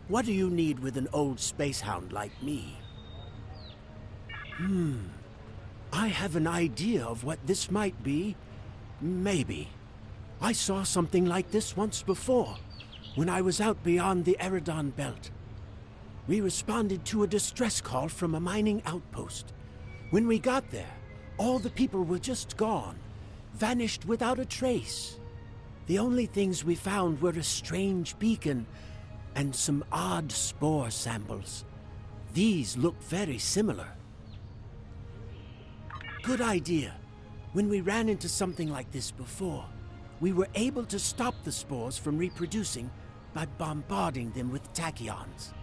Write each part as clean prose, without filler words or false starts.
What do you need with an old space hound like me? I have an idea of what this might be. Maybe. I saw something like this once before, when I was out beyond the Eridon Belt. We responded to a distress call from a mining outpost. When we got there, all the people were just gone, vanished without a trace. The only things we found were a strange beacon and some odd spore samples. These look very similar. Good idea. When we ran into something like this before, we were able to stop the spores from reproducing by bombarding them with tachyons.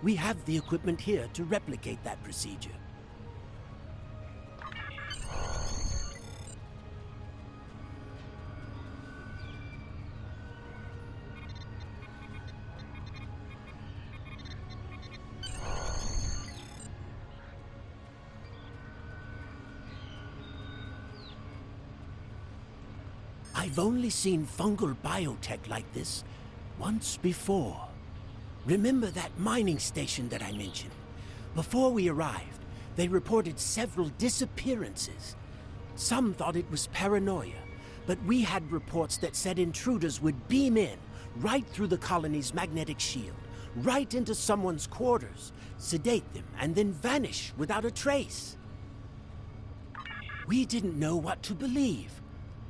We have the equipment here to replicate that procedure. I've only seen fungal biotech like this once before. Remember that mining station that I mentioned? Before we arrived, they reported several disappearances. Some thought it was paranoia, but we had reports that said intruders would beam in right through the colony's magnetic shield, right into someone's quarters, sedate them, and then vanish without a trace. We didn't know what to believe.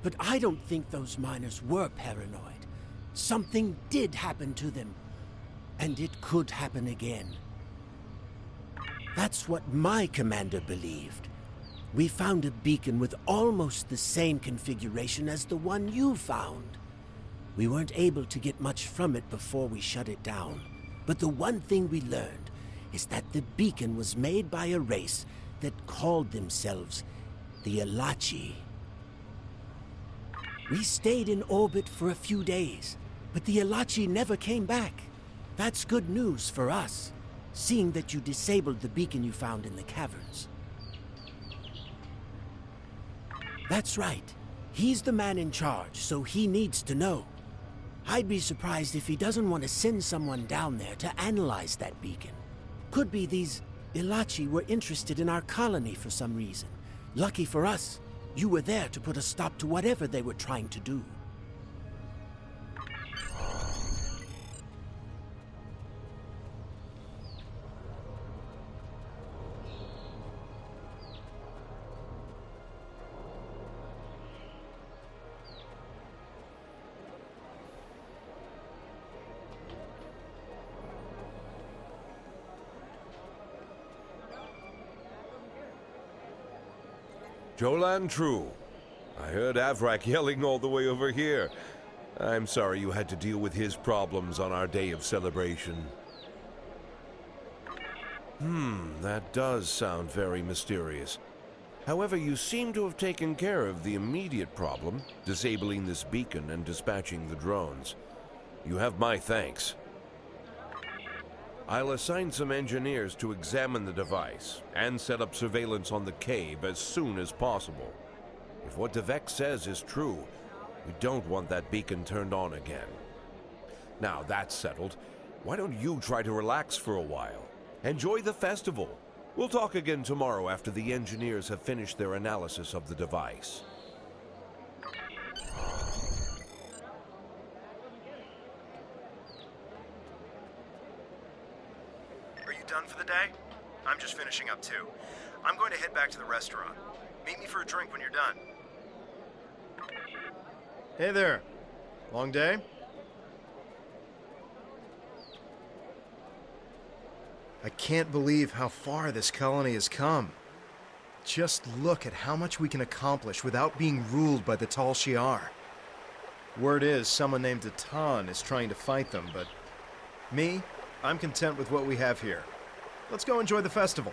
But I don't think those miners were paranoid. Something did happen to them, and it could happen again. That's what my commander believed. We found a beacon with almost the same configuration as the one you found. We weren't able to get much from it before we shut it down. But the one thing we learned is that the beacon was made by a race that called themselves the Elachi. We stayed in orbit for a few days, but the Elachi never came back. That's good news for us, seeing that you disabled the beacon you found in the caverns. That's right. He's the man in charge, so he needs to know. I'd be surprised if he doesn't want to send someone down there to analyze that beacon. Could be these Elachi were interested in our colony for some reason. Lucky for us, you were there to put a stop to whatever they were trying to do. Jolan True. I heard Avrak yelling all the way over here. I'm sorry you had to deal with his problems on our day of celebration. That does sound very mysterious. However, you seem to have taken care of the immediate problem, disabling this beacon and dispatching the drones. You have my thanks. I'll assign some engineers to examine the device and set up surveillance on the cave as soon as possible. If what Devek says is true, we don't want that beacon turned on again. Now that's settled, why don't you try to relax for a while? Enjoy the festival. We'll talk again tomorrow after the engineers have finished their analysis of the device. Done for the day? I'm just finishing up too. I'm going to head back to the restaurant. Meet me for a drink when you're done. Hey there. Long day? I can't believe how far this colony has come. Just look at how much we can accomplish without being ruled by the Tal Shiar. Word is someone named Atan is trying to fight them, but me, I'm content with what we have here. Let's go enjoy the festival.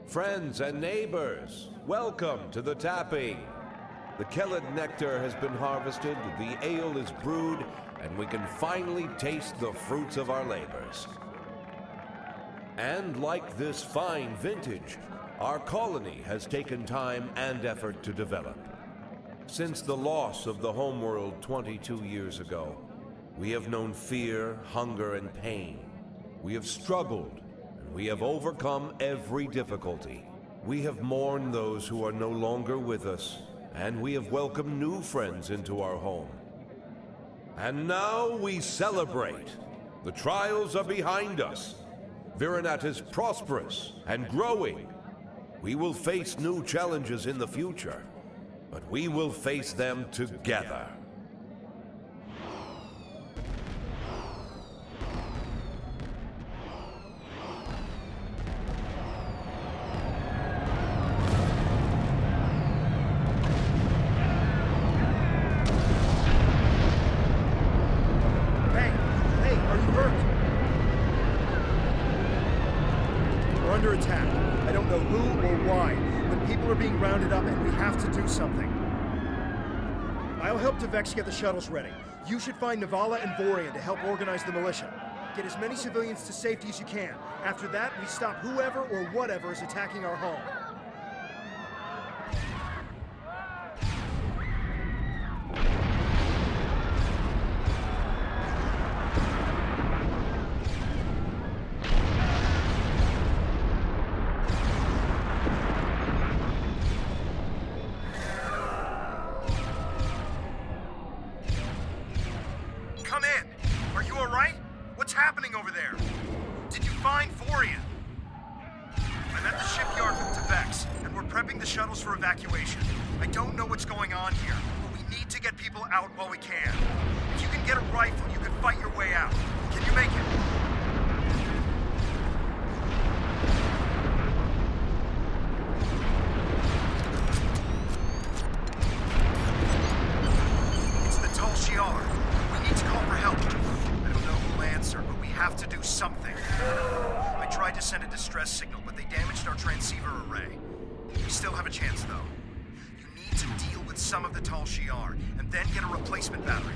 Friends and neighbors, welcome to the tapping. The Kellid nectar has been harvested, the ale is brewed, and we can finally taste the fruits of our labors. And like this fine vintage, our colony has taken time and effort to develop. Since the loss of the homeworld 22 years ago, we have known fear, hunger, and pain. We have struggled, and we have overcome every difficulty. We have mourned those who are no longer with us, and we have welcomed new friends into our home. And now we celebrate. The trials are behind us. Virinat is prosperous and growing. We will face new challenges in the future, but we will face them together. Hey, are you hurt? We're under attack. I don't know who or why, but people are being rounded up and we have to do something. I'll help Devex get the shuttles ready. You should find Navala and Vorian to help organize the militia. Get as many civilians to safety as you can. After that, we stop whoever or whatever is attacking our home. Come in! Are you alright? What's happening over there? Did you find Vorian? I'm at the shipyard with Devex, and we're prepping the shuttles for evacuation. I don't know what's going on here, but we need to get people out while we can. If you can get a rifle, you can fight your way out. Can you make it? It's the Tal Shiar. We need to call for help. I don't know who'll answer, but we have to do something. I tried to send a distress signal, but they damaged our transceiver array. We still have a chance, though. You need to deal with some of the Tal Shiar, and then get a replacement battery.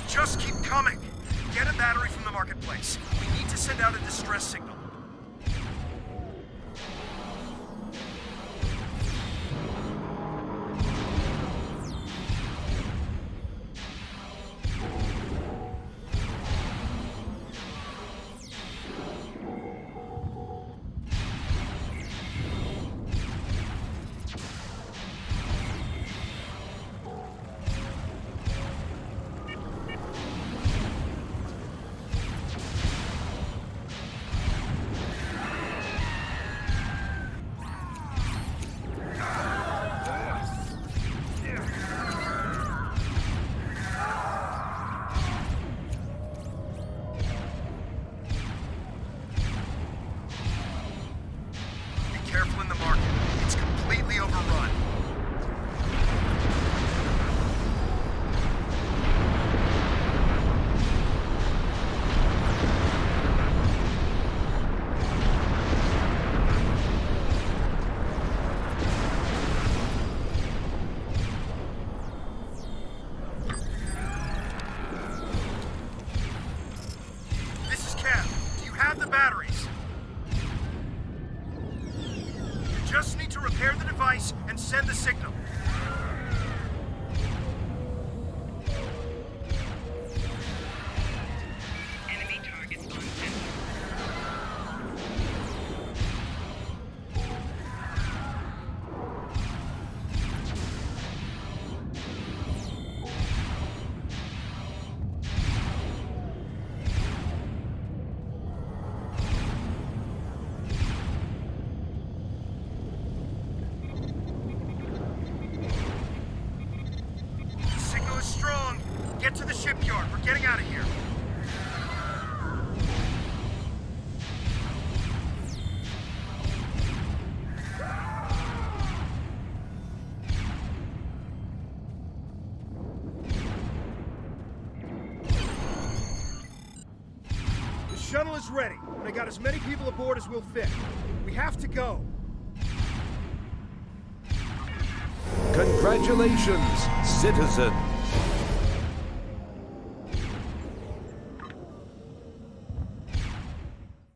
Just keep coming! Get a battery from the marketplace. We need to send out a distress signal. Careful in the market. It's completely overrun. This is Cap. Do you have the batteries? Just need to repair the device and send the signal. Enemy targets on center. The signal is strong. Get to the shipyard. We're getting out of here. shuttle is ready, and I got as many people aboard as we'll fit. We have to go. Congratulations, citizen.